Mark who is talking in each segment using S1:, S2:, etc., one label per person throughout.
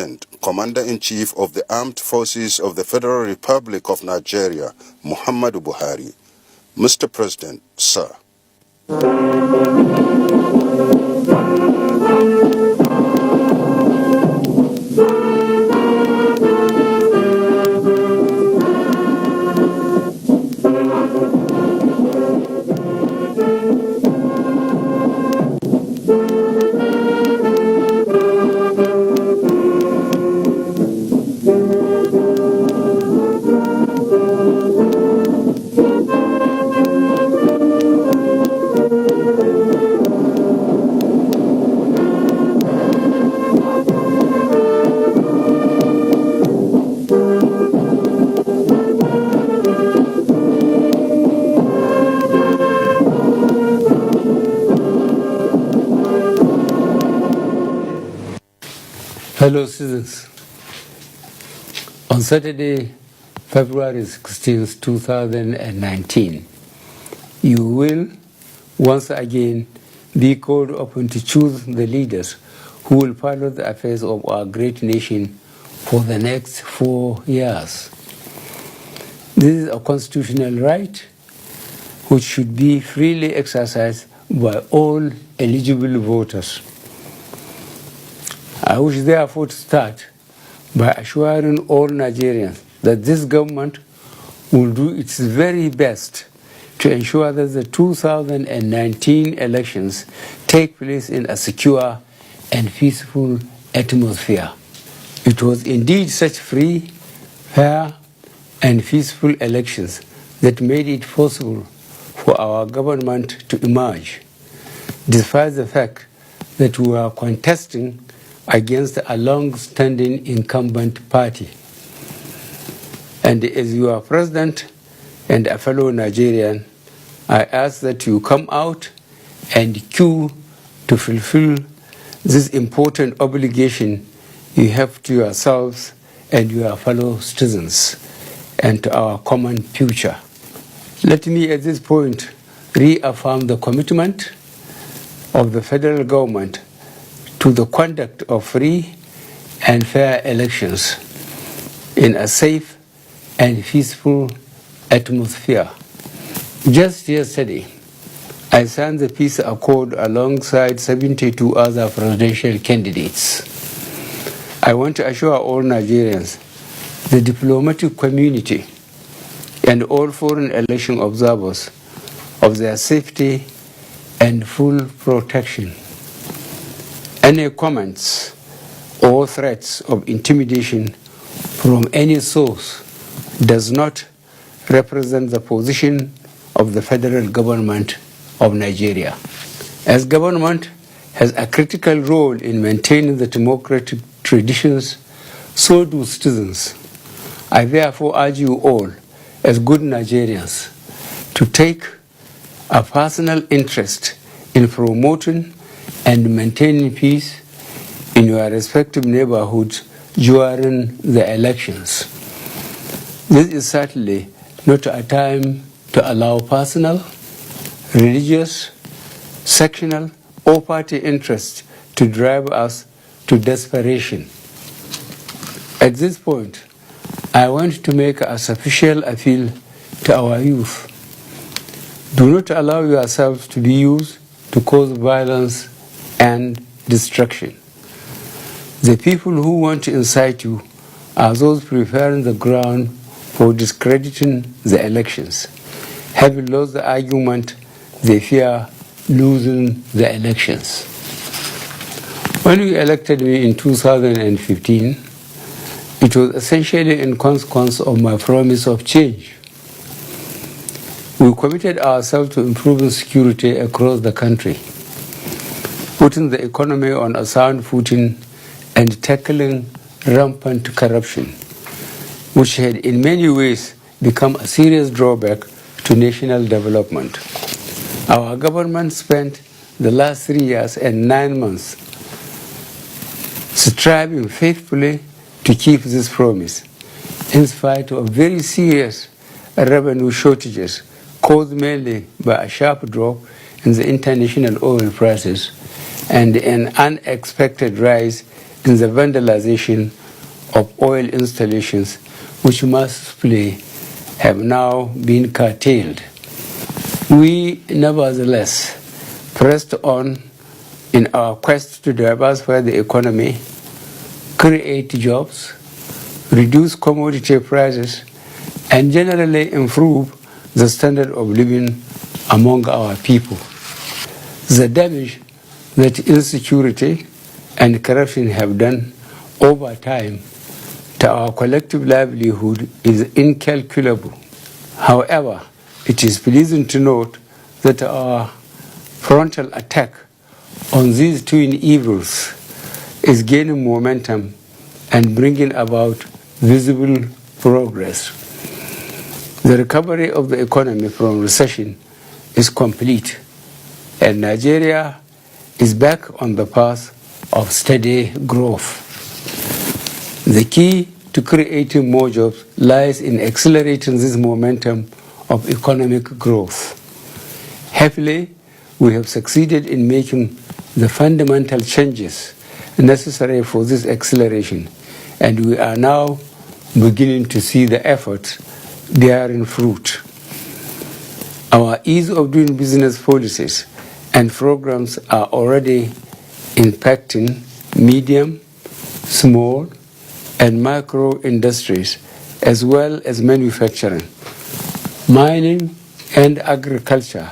S1: President, Commander-in-Chief of the Armed Forces of the Federal Republic of Nigeria, Muhammadu Buhari. Mr. President, sir.
S2: Fellow citizens, on Saturday, February 16, 2019, you will once again be called upon to choose the leaders who will pilot the affairs of our great nation for the next 4 years. This is a constitutional right which should be freely exercised by all eligible voters. I wish therefore to start by assuring all Nigerians that this government will do its very best to ensure that the 2019 elections take place in a secure and peaceful atmosphere. It was indeed such free, fair, and peaceful elections that made it possible for our government to emerge, despite the fact that we are contesting against a long-standing incumbent party. And as your president and a fellow Nigerian, I ask that you come out and queue to fulfill this important obligation you have to yourselves and your fellow citizens and to our common future. Let me at this point reaffirm the commitment of the federal government to the conduct of free and fair elections in a safe and peaceful atmosphere. Just yesterday, I signed the peace accord alongside 72 other presidential candidates. I want to assure all Nigerians, the diplomatic community, and all foreign election observers of their safety and full protection. Any comments or threats of intimidation from any source does not represent the position of the federal government of Nigeria. As government has a critical role in maintaining the democratic traditions, so do citizens. I therefore urge you all, as good Nigerians, to take a personal interest in promoting and maintaining peace in your respective neighborhoods during the elections. This is certainly not a time to allow personal, religious, sectional, or party interests to drive us to desperation. At this point, I want to make a official appeal to our youth. Do not allow yourselves to be used to cause violence and destruction. The people who want to incite you are those preparing the ground for discrediting the elections. Having lost the argument, they fear losing the elections. When you elected me in 2015, it was essentially in consequence of my promise of change. We committed ourselves to improving security across the country, putting the economy on a sound footing and tackling rampant corruption, which had in many ways become a serious drawback to national development. Our government spent the last 3 years and 9 months striving faithfully to keep this promise, in spite of very serious revenue shortages caused mainly by a sharp drop in the international oil prices and an unexpected rise in the vandalization of oil installations, which massively have now been curtailed. We nevertheless pressed on in our quest to diversify the economy, create jobs, reduce commodity prices, and generally improve the standard of living among our people. The damage that insecurity and corruption have done over time to our collective livelihood is incalculable. However, it is pleasing to note that our frontal attack on these twin evils is gaining momentum and bringing about visible progress. The recovery of the economy from recession is complete, and Nigeria is back on the path of steady growth. The key to creating more jobs lies in accelerating this momentum of economic growth. Happily, we have succeeded in making the fundamental changes necessary for this acceleration, and we are now beginning to see the efforts bearing fruit. Our ease of doing business policies and programs are already impacting medium, small, and micro industries, as well as manufacturing, mining, and agriculture,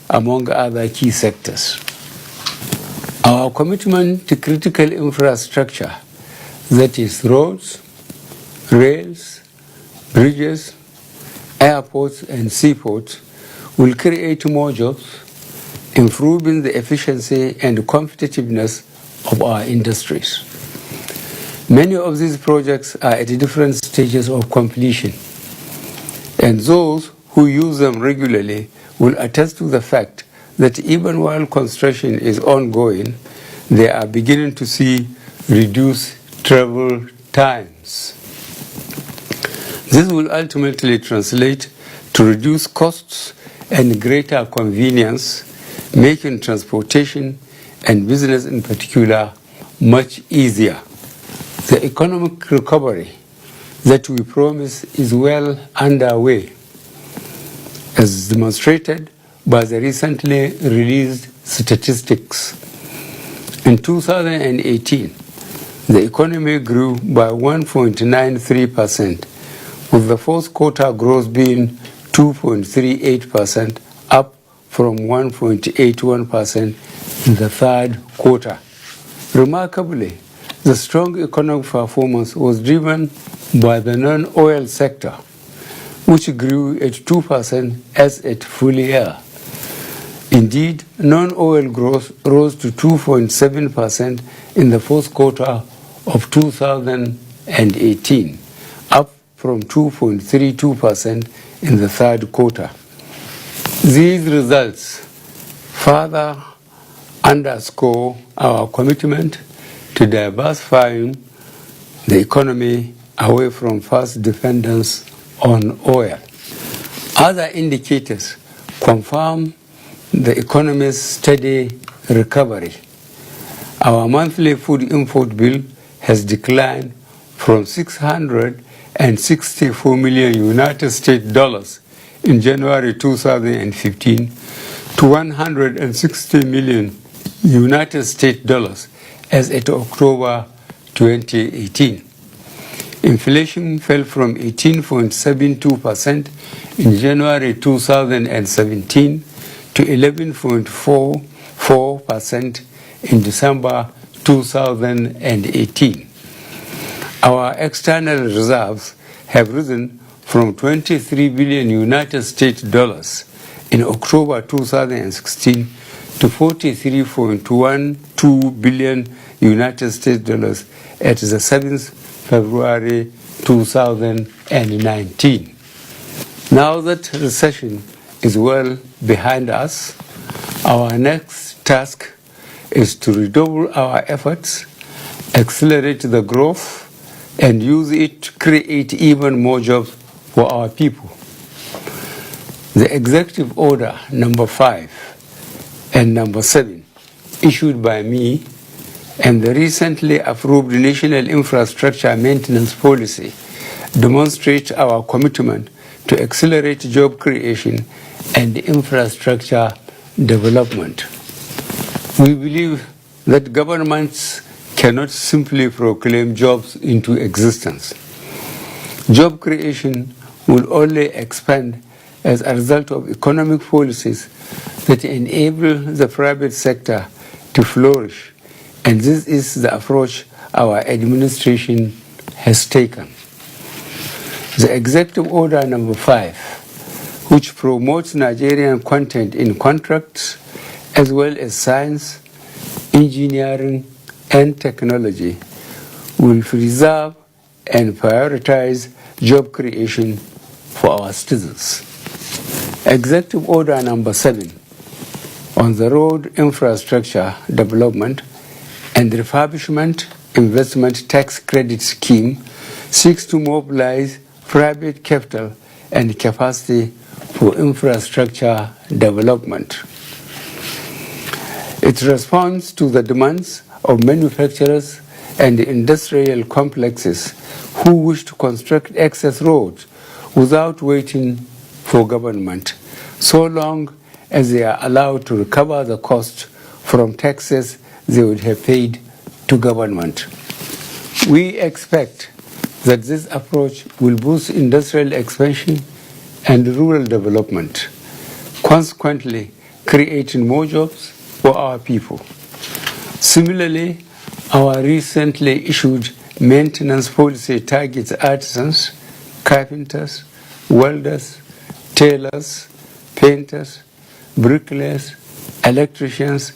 S2: among other key sectors. Our commitment to critical infrastructure, that is roads, rails, bridges, airports, and seaports, will create more jobs, improving the efficiency and competitiveness of our industries. Many of these projects are at different stages of completion, and those who use them regularly will attest to the fact that even while construction is ongoing, they are beginning to see reduced travel times. This will ultimately translate to reduced costs and greater convenience, making transportation and business in particular much easier. The economic recovery that we promise is well underway, as demonstrated by the recently released statistics. In 2018, the economy grew by 1.93%, with the fourth quarter growth being 2.38%, up from 1.81% in the third quarter. Remarkably, the strong economic performance was driven by the non-oil sector, which grew at 2% as at full year. Indeed, non-oil growth rose to 2.7% in the fourth quarter of 2018, up from 2.32% in the third quarter. These results further underscore our commitment to diversifying the economy away from fast dependence on oil. Other indicators confirm the economy's steady recovery. Our monthly food import bill has declined from $664 million United States dollars in January 2015 to $160 million United States dollars as at October 2018. Inflation fell from 18.72% in January 2017 to 11.44% in December 2018. Our external reserves have risen from 23 billion United States dollars in October 2016 to 43.12 billion United States dollars at the 7th February 2019. Now that recession is well behind us, our next task is to redouble our efforts, accelerate the growth, and use it to create even more jobs for our people. The Executive Order number 5 and number 7, issued by me and the recently approved National Infrastructure Maintenance Policy demonstrate our commitment to accelerate job creation and infrastructure development. We believe that governments cannot simply proclaim jobs into existence. Job creation will only expand as a result of economic policies that enable the private sector to flourish, and this is the approach our administration has taken. The Executive Order Number 5, which promotes Nigerian content in contracts as well as science, engineering, and technology, will preserve and prioritize job creation for our citizens. Executive Order Number 7 on the Road Infrastructure Development and Refurbishment Investment Tax Credit Scheme seeks to mobilize private capital and capacity for infrastructure development. It responds to the demands of manufacturers and industrial complexes who wish to construct access roads without waiting for government, so long as they are allowed to recover the cost from taxes they would have paid to government. We expect that this approach will boost industrial expansion and rural development, consequently creating more jobs for our people. Similarly, our recently issued maintenance policy targets artisans, carpenters, welders, tailors, painters, bricklayers, electricians,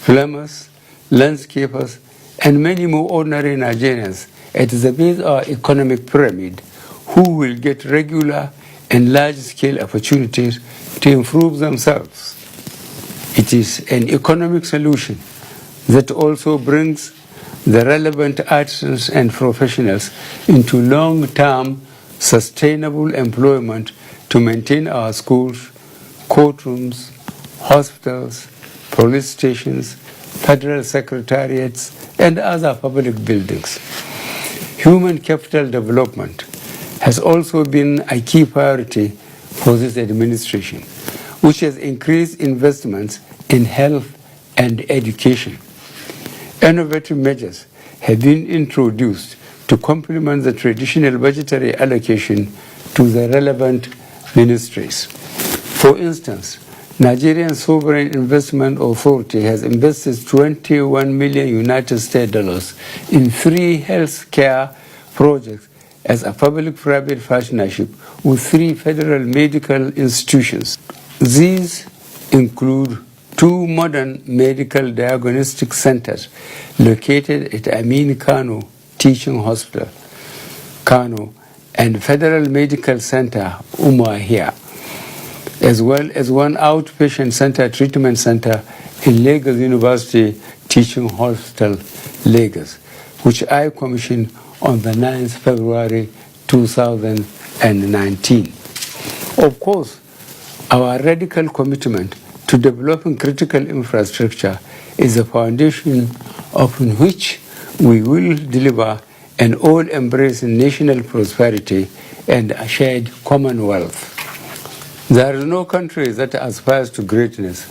S2: plumbers, landscapers, and many more ordinary Nigerians at the base of our economic pyramid who will get regular and large-scale opportunities to improve themselves. It is an economic solution that also brings the relevant artisans and professionals into long-term sustainable employment to maintain our schools, courtrooms, hospitals, police stations, federal secretariats, and other public buildings. Human capital development has also been a key priority for this administration, which has increased investments in health and education. Innovative measures have been introduced to complement the traditional budgetary allocation to the relevant ministries. For instance, Nigerian Sovereign Investment Authority has invested 21 million United States dollars in 3 health care projects as a public-private partnership with 3 federal medical institutions. These include 2 modern medical diagnostic centers located at Amin Kano Teaching Hospital, Kano, and Federal Medical Center, Umuahia, as well as 1 outpatient center treatment center in Lagos University Teaching Hospital, Lagos, which I commissioned on the 9th February 2019. Of course, our radical commitment to developing critical infrastructure is the foundation upon which we will deliver an all-embracing national prosperity and a shared commonwealth. There is no country that aspires to greatness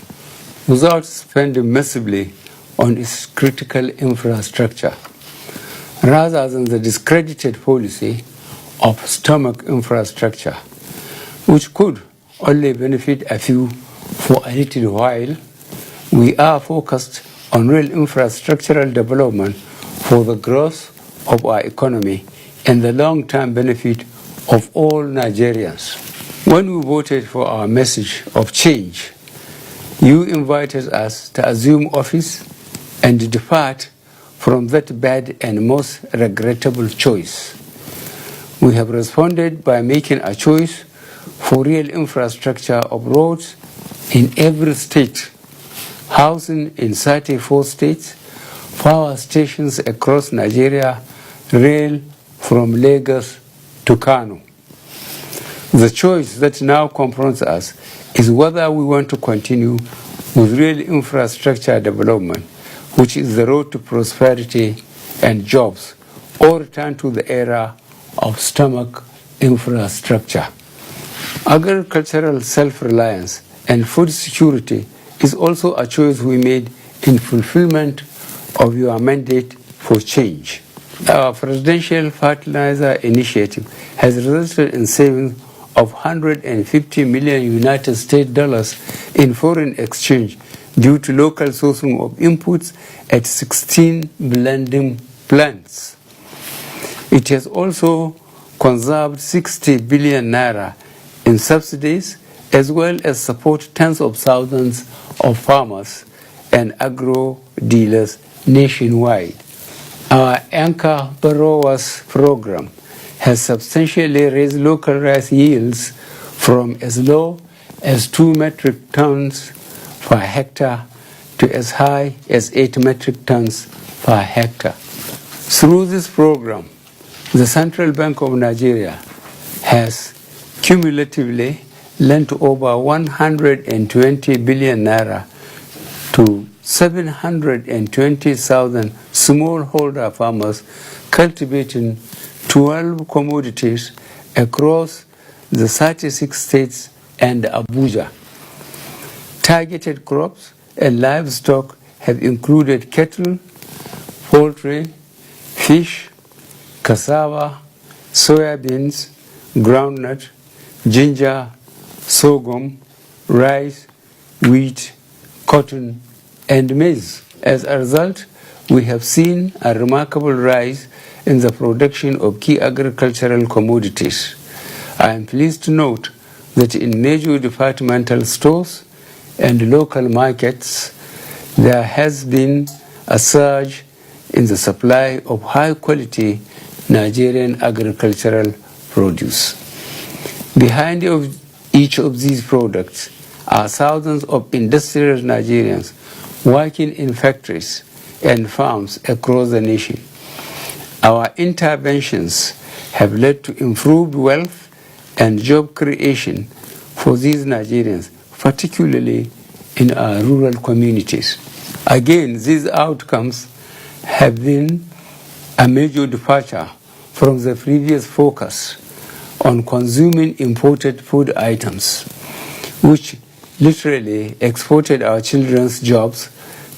S2: without spending massively on its critical infrastructure, rather than the discredited policy of stomach infrastructure, which could only benefit a few for a little while. We are focused on real infrastructural development for the growth of our economy and the long-term benefit of all Nigerians. When we voted for our message of change, you invited us to assume office and depart from that bad and most regrettable choice. We have responded by making a choice for real infrastructure of roads in every state, housing in 34 states, power stations across Nigeria, rail from Lagos to Kano. The choice that now confronts us is whether we want to continue with real infrastructure development which is the road to prosperity and jobs, or return to the era of stomach infrastructure. Agricultural self-reliance and food security is also a choice we made in fulfillment of your mandate for change. Our presidential fertilizer initiative has resulted in savings of 150 million United States dollars in foreign exchange due to local sourcing of inputs at 16 blending plants. It has also conserved 60 billion naira in subsidies, as well as support tens of thousands of farmers and agro dealers nationwide. Our Anchor Borrowers program has substantially raised local rice yields from as low as 2 metric tons per hectare to as high as 8 metric tons per hectare. Through this program, the Central Bank of Nigeria has cumulatively lent over 120 billion naira to 720,000 smallholder farmers cultivating 12 commodities across the 36 states and Abuja. Targeted crops and livestock have included cattle, poultry, fish, cassava, soybeans, groundnut, ginger, sorghum, rice, wheat, cotton, and maize. As a result, we have seen a remarkable rise in the production of key agricultural commodities. I am pleased to note that in major departmental stores and local markets, there has been a surge in the supply of high-quality Nigerian agricultural produce. Behind each of these products are thousands of industrial Nigerians working in factories and farms across the nation. Our interventions have led to improved wealth and job creation for these Nigerians, particularly in our rural communities. Again, these outcomes have been a major departure from the previous focus on consuming imported food items, which literally exported our children's jobs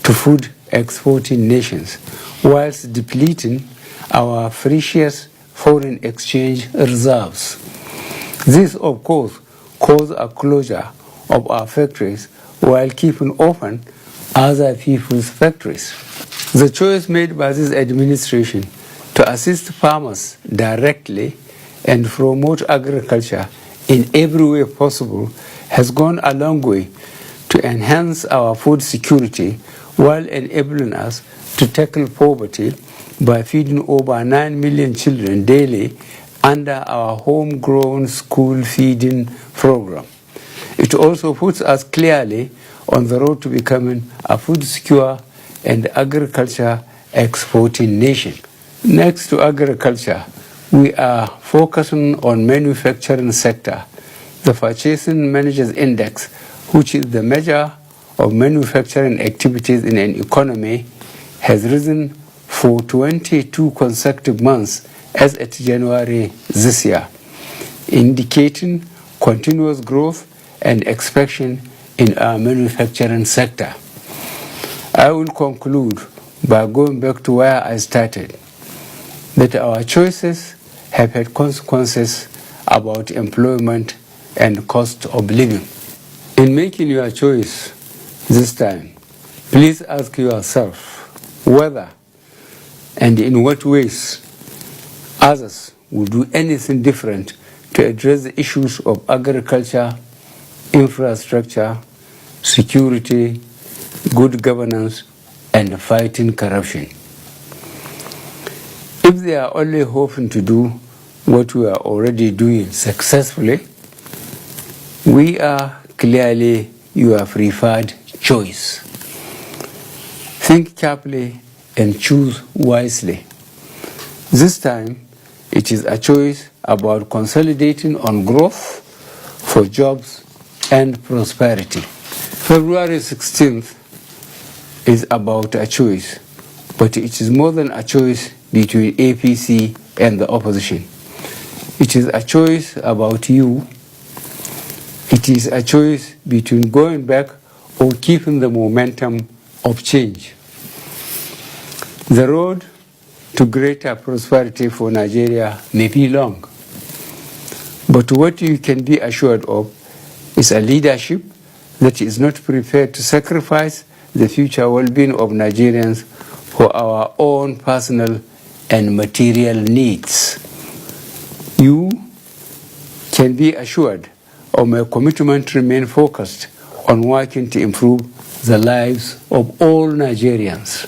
S2: to food exporting nations, whilst depleting our precious foreign exchange reserves. This, of course, caused a closure of our factories while keeping open other people's factories. The choice made by this administration to assist farmers directly and promote agriculture in every way possible has gone a long way to enhance our food security while enabling us to tackle poverty by feeding over 9 million children daily under our homegrown school feeding program. It also puts us clearly on the road to becoming a food secure and agriculture exporting nation. Next to agriculture, we are focusing on manufacturing sector. The Purchasing Managers Index, which is the measure of manufacturing activities in an economy, has risen for 22 consecutive months as at January this year, indicating continuous growth and expansion in our manufacturing sector. I will conclude by going back to where I started, that our choices have had consequences about employment and cost of living. In making your choice this time, please ask yourself whether and in what ways others will do anything different to address the issues of agriculture, infrastructure, security, good governance, and fighting corruption. If they are only hoping to do what we are already doing successfully, we are clearly your preferred choice. Think carefully and choose wisely. This time, it is a choice about consolidating on growth for jobs and prosperity. February 16th is about a choice, but it is more than a choice between APC and the opposition. It is a choice about you. It is a choice between going back or keeping the momentum of change. The road to greater prosperity for Nigeria may be long, but what you can be assured of is a leadership that is not prepared to sacrifice the future well-being of Nigerians for our own personal and material needs. You can be assured of my commitment to remain focused on working to improve the lives of all Nigerians.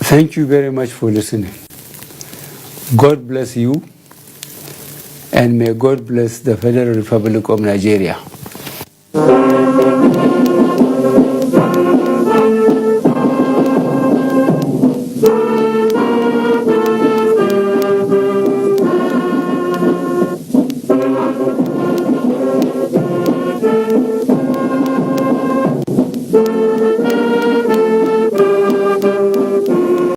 S2: Thank you very much for listening. God bless you, and may God bless the Federal Republic of Nigeria.